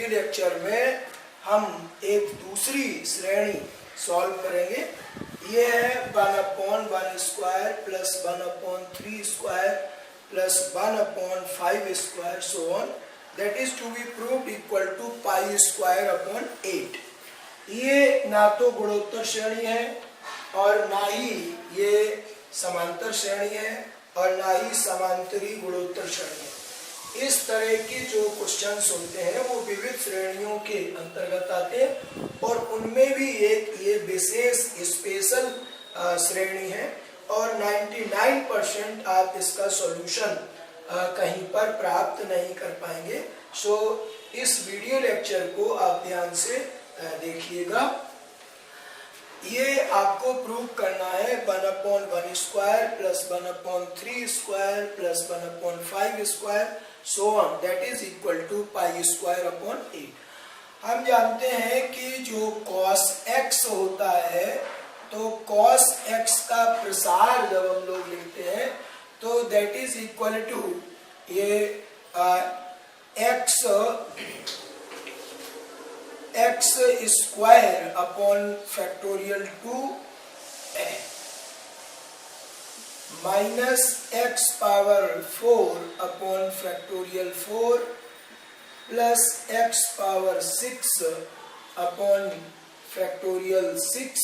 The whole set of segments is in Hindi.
वीडियो लेक्चर में हम एक दूसरी श्रेणी सॉल्व करेंगे। ये है 1/1 square plus 1/3 square plus 1/5 square so on that is to be proved equal to pi square upon 8। ये ना तो गुणोत्तर श्रेणी है और ना ही ये समांतर श्रेणी है और ना ही समांतरी गुणोत्तर श्रेणी है। इस तरह के जो क्वेश्चंस होते हैं वो विविध श्रेणियों के अंतर्गत आते हैं और उनमें भी एक ये विशेष स्पेशल श्रेणी है और 99% आप इसका सॉल्यूशन कहीं पर प्राप्त नहीं कर पाएंगे। सो इस वीडियो लेक्चर को आप ध्यान से देखिएगा। ये आपको प्रूव करना है 1/1 square plus 1/3 square plus 1/5 square so on that is equal to pi square upon 8। हम जानते हैं कि जो cos x होता है तो cos x का प्रसार जब हम लोग लिखते हैं तो दैट इज इक्वल टू ये x square upon factorial 2 minus x power 4 upon factorial 4 plus x power 6 upon factorial 6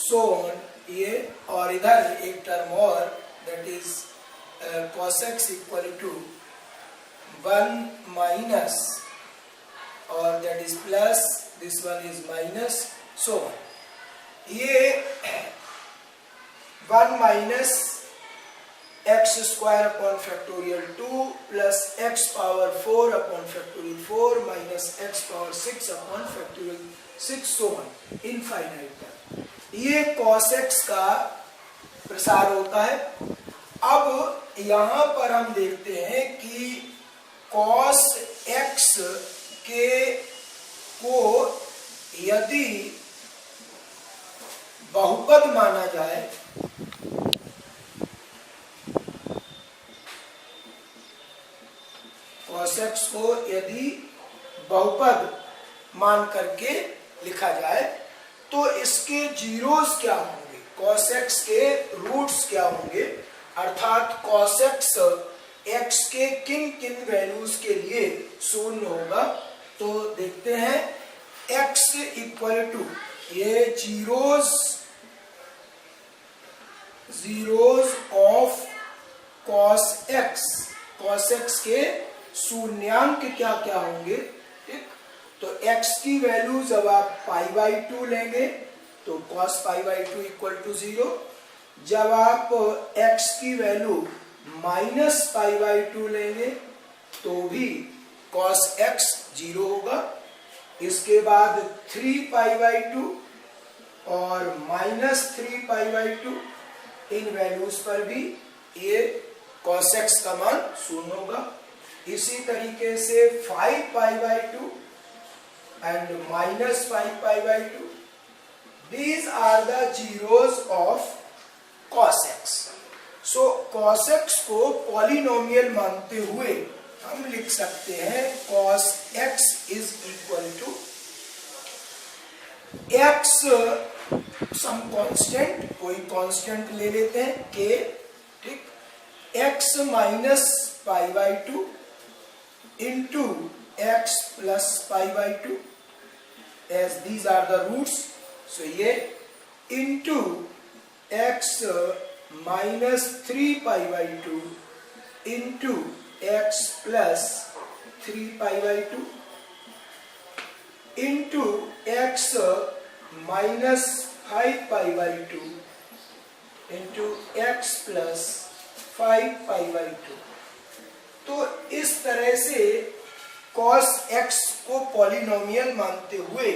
so on ये। और इधर एक टर्म और that is cos x equal to 1 minus और that is plus this one is minus so on. ये 1 minus x square upon factorial 2 plus x power 4 upon factorial 4 minus x power 6 upon factorial 6 so on infinite तक। ये cos x का प्रसार होता है। अब यहाँ पर हम देखते हैं कि cos x को यदि बहुपद माना जाए cos x को यदि बहुपद मान करके लिखा जाए तो इसके जीरोस क्या होंगे, cos x के रूट्स क्या होंगे, अर्थात cos x के किन किन वैल्यूज के लिए शून्य होगा। तो देखते हैं x इक्वल टू ये जीरोस ऑफ cos x के शून्यांक क्या क्या होंगे। ठीक, तो x की वैल्यू जब आप π/2 लेंगे तो cos π/2 इक्वल टू 0। जब आप x की वैल्यू माइनस π/2 लेंगे तो भी cos x 0 होगा। इसके बाद 3π/2 और माइनस 3π/2 इन वैल्यूज पर भी ये cos x का मान 0 होगा। इसी तरीके से 5π/2 and minus 5π/2 these are the zeros of cos x। So cos x को पॉलिनोमियल मानते हुए हम लिख सकते हैं cos x is equal to x some constant, कोई कांस्टेंट ले लेते हैं k। ठीक, x minus π/2 into x plus π/2 as these are the roots. So ये into x minus 3π/2 into x plus 3π/2 into x minus 5π/2 into x plus 5π/2। तो इस तरह से cos x को पॉलिनोमियल मानते हुए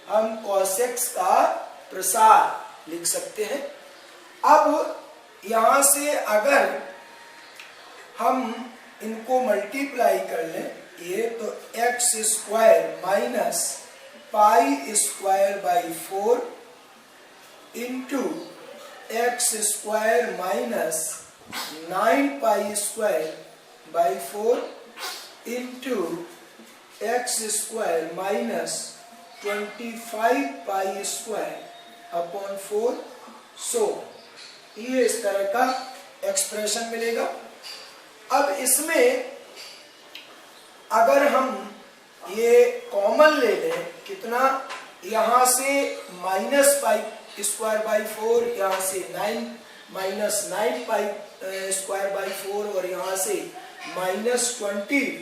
हम cos x का प्रसार लिख सकते हैं। अब यहां से अगर हम इनको मल्टीप्लाई कर लें ये तो x square minus pi square by 4 into x square minus 9 pi square by 4 into x square minus 25 pi square upon 4। So ये इस तरह का एक्सप्रेशन मिलेगा। अब इसमें अगर हम ये कॉमन ले लें, कितना, यहाँ से माइनस पाई स्क्वायर बाई 4, यहाँ से 9 माइनस 9 पाई स्क्वायर बाई 4 और यहाँ से माइनस 25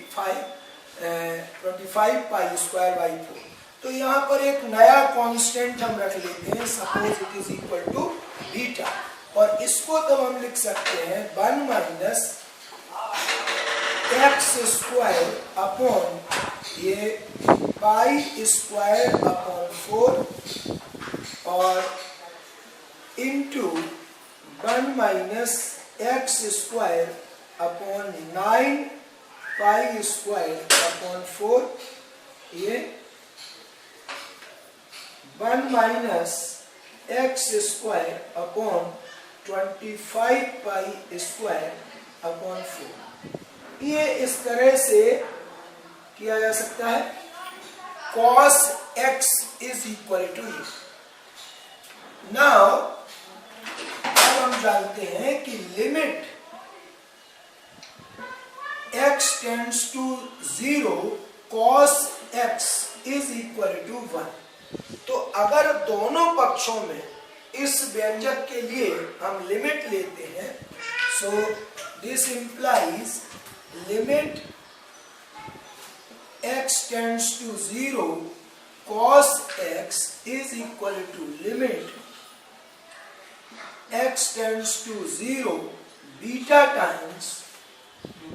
पाई स्क्वायर बाई 4। तो यहाँ पर एक नया कांस्टेंट हम रख लेते हैं, suppose it is equal to beta, और इसको तब हम लिख सकते हैं 1 माइनस एक्स स्क्वायर अपॉन ये पाई स्क्वायर अपॉन 4 और into 1 minus x square upon 9 pi square upon 4, ये 1 minus x square upon 25 pi square upon 4। ये इस तरह से किया जा सकता है। cos x is equal to ये। नाउ अब हम जानते हैं कि limit x tends to 0 cos x is equal to 1। तो अगर दोनों पक्षों में इस व्यंजक के लिए हम लिमिट लेते हैं, so this implies limit x tends to 0 cos x is equal to limit x tends to 0 beta times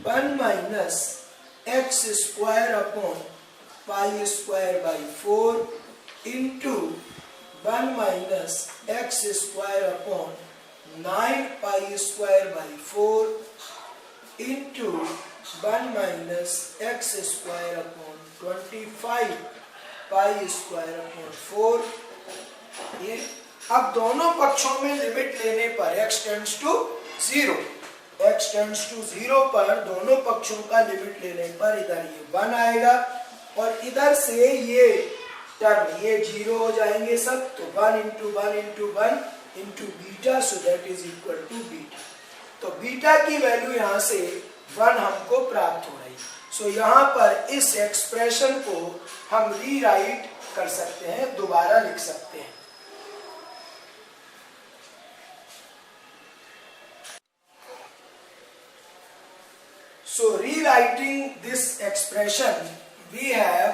1 minus x square upon pi square by 4 into 1 minus x square upon 9 pi square by 4 into 1 minus x square upon 25 pi square upon 4। ये अब दोनों पक्षों में लिमिट लेने पर x tends to 0, x tends to 0 पर दोनों पक्षों का लिमिट लेने पर इधर ये 1 आएगा और इधर से ये टर्म ये 0 हो जाएंगे सब। तो 1 into 1 into 1 into beta, so that is equal to beta. तो बीटा की वैल्यू यहाँ से 1 हमको प्राप्त हो रही। सो यहाँ पर इस एक्सप्रेशन को हम रीराइट कर सकते हैं, दोबारा लिख सकते हैं। So rewriting this expression we have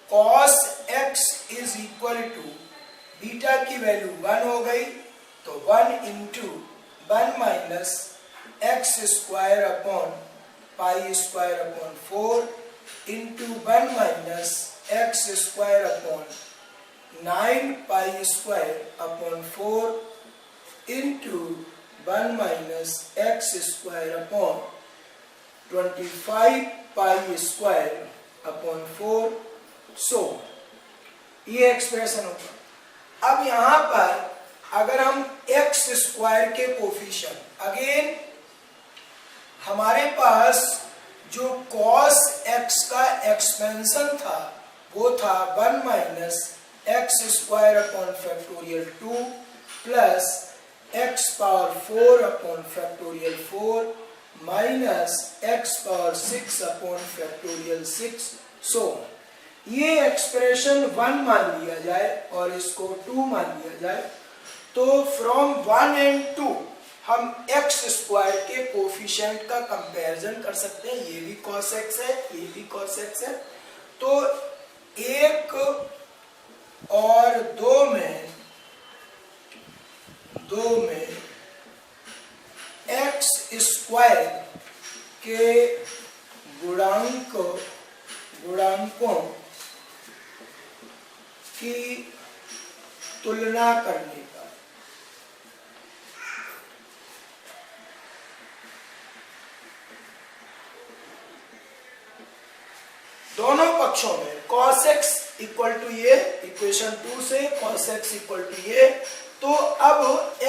cos x is equal to beta की वैल्यू 1 हो गई, तो 1 into 1 minus x square upon pi square upon 4 into 1 minus x square upon 9 pi square upon 4 into 1 minus x square upon 25 pi square upon 4। So ये एक्सप्रेशन होगा। अब यहाँ पर अगर हम एक्स स्क्वायर के कोफिशिएंट, अगेन हमारे पास जो cos x का एक्सपेंशन था वो था 1 minus x square upon factorial 2 plus x power 4 upon factorial 4 minus x power 6 upon factorial 6। सो ये एक्सप्रेशन 1 मान लिया जाए और इसको 2 मान लिया जाए, तो फ्रॉम 1 एंड 2 हम x स्क्वायर के कोफिशिएंट का कंपैरिजन कर सकते हैं। ये भी cos x है, ये भी cos x है। तो 1 और 2 में x स्क्वायर के गुणांकों की तुलना करने का दोनों पक्षों में cos x इक्वल टू ये, इक्वेशन 2 से cos x इक्वल टू ये, तो अब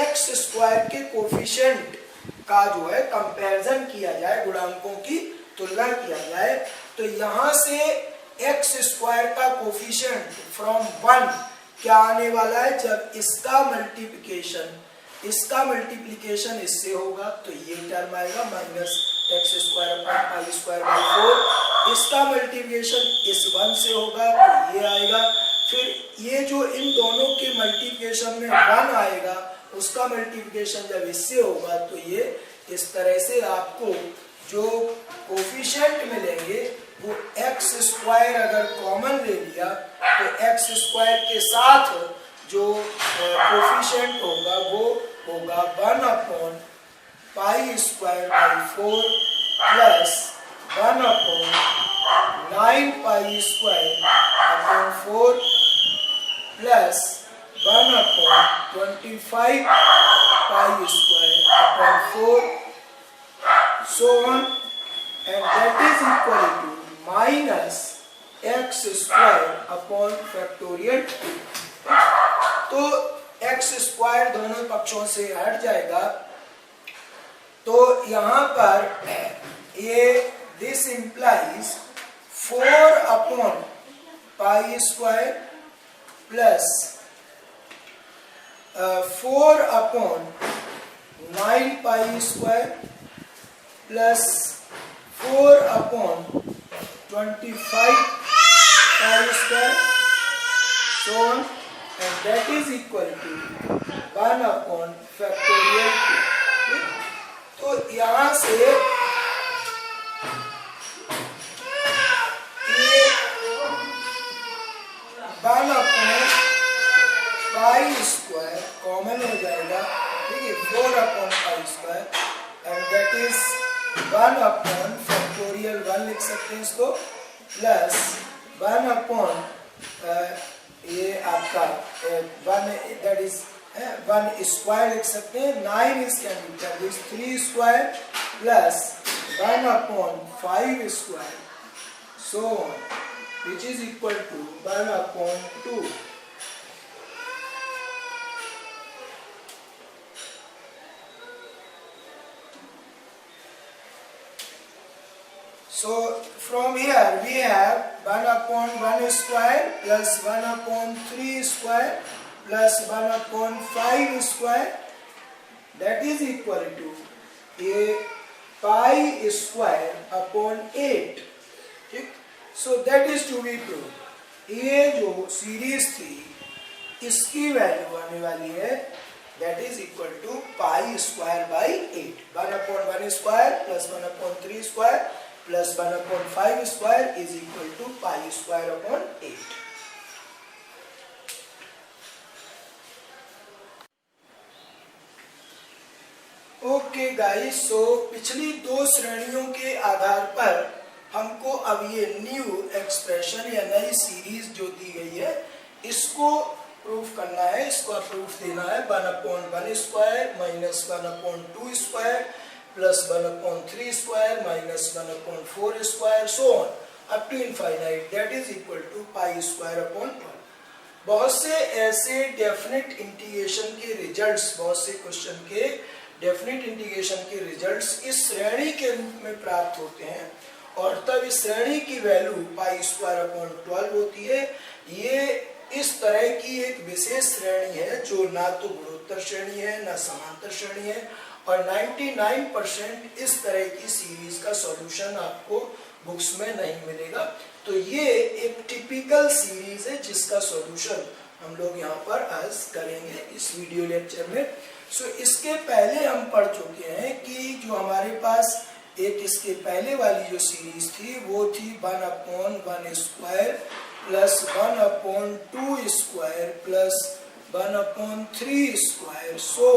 x स्क्वायर के कोफिशिएंट का जो है कंपैरिजन किया जाए, गुणांकों की तुलना किया जाए, तो यहाँ से एक्स स्क्वायर का कोफिशिएंट फ्रॉम 1 क्या आने वाला है, जब इसका मल्टीप्लिकेशन इससे होगा तो ये टर्म आएगा minus x square upon pi square by 4। इसका मल्टीप्लिकेशन इस 1 से होगा तो ये आएगा। फिर ये जो इन दोनों के मल्टीप्लिकेशन में 1 आएगा, उसका मल्टीप्लिकेशन जब इससे होगा तो ये इस तरह से आपको जो कोफिशिएंट मिलेंगे वो एक्स स्क्वायर अगर कॉमन ले लिया तो एक्स स्क्वायर के साथ जो कोफिशिएंट होगा वो होगा 1 upon pi square by 4 plus 1 upon 9 pi square upon 4 plus 1 upon 25 pi square upon 4 so on, and that is equal to minus x square upon factorial 2। तो x स्क्वायर दोनों पक्षों से हट जाएगा, तो यहाँ पर ये this implies 4 upon pi square plus 4 upon 9 pi square plus 4 upon 25 pi square so on, and that is equal to 1 upon factorial 2। तो यहाँ से ये 1 अपॉन पाई स्क्वायर कॉमन हो जाएगा, ठीक है, 4 upon pi square, and that is 1 upon factorial 1 लिख सकते हैं इसको, प्लस 1 अपॉन ये आपका 1 दैट इज 1 स्क्वायर लिख सकते हैं, 9 is can be 3 square plus 1 upon 5 square so on which is equal to 1 upon 2। So from here we have 1 upon 1 square plus 1 upon 3 square plus 1 upon 5 square, that is equal to a pi square upon 8, ठीक। So that is to be proved। ये जो सीरीज थी इसकी वैल्यू आने वाली है that is equal to pi square by 8। 1 upon 1 square plus 1 upon 3 square plus 1 upon 5 square is equal to pi square upon 8। Okay guys, so पिछली 2 श्रेणियों के आधार पर हमको अब ये न्यू एक्सप्रेशन या नई सीरीज जो दी गई है इसको प्रूफ करना है, इसको प्रूफ देना है। 1 upon 1 square minus 1 upon 2 square plus 1 upon 3 square minus 1 upon 4 square so on up to infinite, that is equal to pi square upon 12। बहुत से ऐसे डेफिनेट इंटीग्रेशन के रिजल्ट्स, बहुत से क्वेश्चन के डेफिनेट इंटीग्रेशन के रिजल्ट्स इस श्रेणी के रूप में प्राप्त होते हैं और तब इस श्रेणी की वैल्यू पाई स्क्वायर अपॉन 12 होती है। ये इस तरह की एक विशेष श्रेणी है जो ना तो गुणोत्तर श्रेणी है ना समांतर श्रेणी है, और 99% इस तरह की सीरीज का सॉल्यूशन आपको बुक्स में नहीं मिलेगा। तो ये एक टिपिकल सीरीज है जिसका सॉल्यूशन हम लोग यहाँ पर आज करेंगे इस वीडियो लेक्चर में। सो इसके पहले हम पढ़ चुके हैं कि जो हमारे पास एक इसके पहले वाली जो सीरीज थी वो थी 1 upon 1 square plus 1 upon 2 square plus 1 upon 3 square so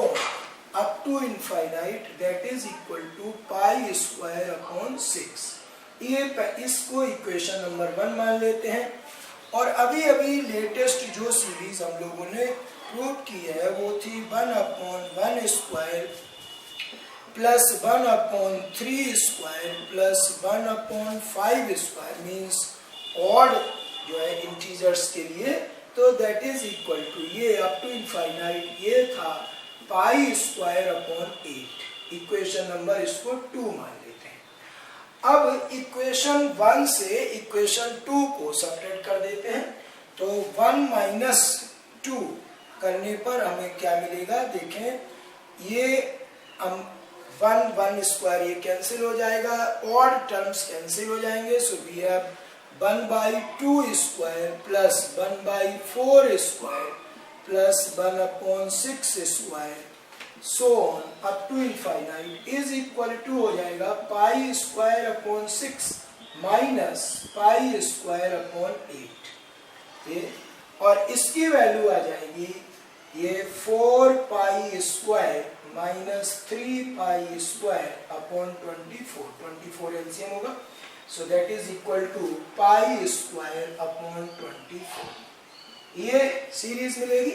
up to infinite, that is equal to pi square upon 6। ये इसको इक्वेशन नंबर 1 मान लेते हैं। और अभी अभी लेटेस्ट जो सीरीज हम लोगों ने प्रूव की है वो थी 1 upon 1 square plus 1 upon 3 square plus 1 upon 5 square means odd जो है इंटीजर्स के लिए, तो दैट इज इक्वल टू ये अप टू इनफाइनाइट ये था पाई स्क्वायर अपॉन 8। इक्वेशन नंबर इसको 2 मान लेते हैं। अब इक्वेशन 1 से इक्वेशन 2 को सब्ट्रैक्ट कर देते हैं, तो 1 माइनस 2 करने पर हमें क्या मिलेगा, देखें ये हम 1 स्क्वायर ये कैंसिल हो जाएगा, ऑड टर्म्स कैंसिल हो जाएंगे, so we have 1/2 square plus 1/4 square plus 1/6 square so on up to infinite is equal to हो जाएगा pi square upon 6 minus pi square upon 8, और इसकी वैल्यू आ जाएगी ये 4 pi square minus 3 pi square upon 24 LCM होगा, so that is equal to pi square upon 24, ये सीरीज मिलेगी।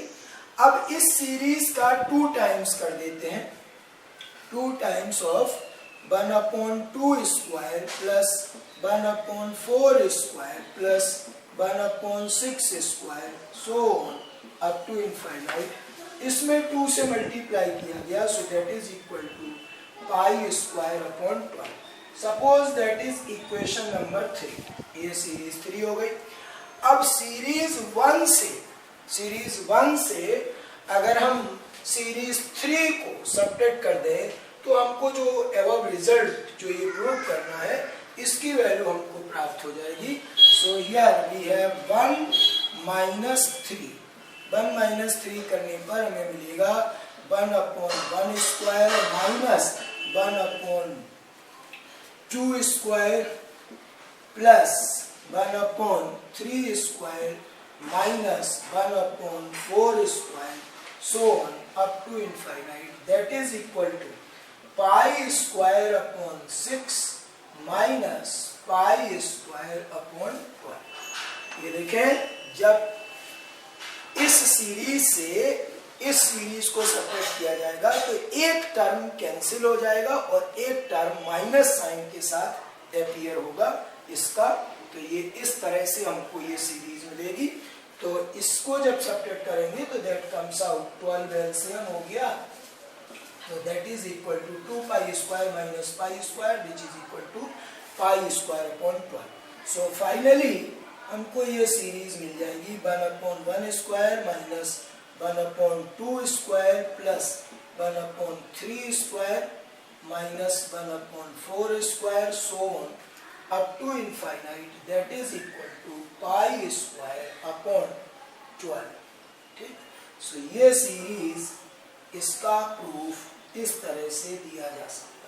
अब इस सीरीज का 2 टाइम्स कर देते हैं, 2 times of 1/2 square plus 1/4 square plus 1/6 square so on up to infinite, इसमें 2 से मल्टीप्लाई किया गया, so that is equal to pi square upon 12। Suppose that is equation number 3, ये सीरीज 3 हो गई। अब सीरीज 1 से अगर हम सीरीज 3 को सब्ट्रैक्ट कर दें तो हमको जो एबव रिजल्ट जो ये प्रूव करना है इसकी वैल्यू हमको प्राप्त हो जाएगी। So here we have 1 minus 3 करने पर हमें मिलेगा 1/1 square minus 1/2 square plus 1/3 square minus 1/4 square so on up to infinite, that is equal to pi square upon 6 minus pi square upon 12। ये देखें, जब इस सीरीज से इस सीरीज को सब्ट्रैक्ट किया जाएगा तो एक टर्म कैंसिल हो जाएगा और एक टर्म माइनस साइन के साथ अपीयर होगा इसका, तो ये इस तरह से हमको ये सीरीज मिलेगी। तो इसको जब सब्ट्रैक्ट करेंगे तो दैट कम्स आउट 12 एलसीएम हो गया, तो that is equal to 2 pi square minus pi square which is equal to pi square upon 12। So finally हमको ये सीरीज मिल जाएगी 1/1 square minus 1/2 square plus 1/3 square minus 1/4 square so on up to infinite, that is equal to pi square upon 12। ठीक, सो ये सीरीज इसका प्रूफ इस तरह से दिया जा सकता है।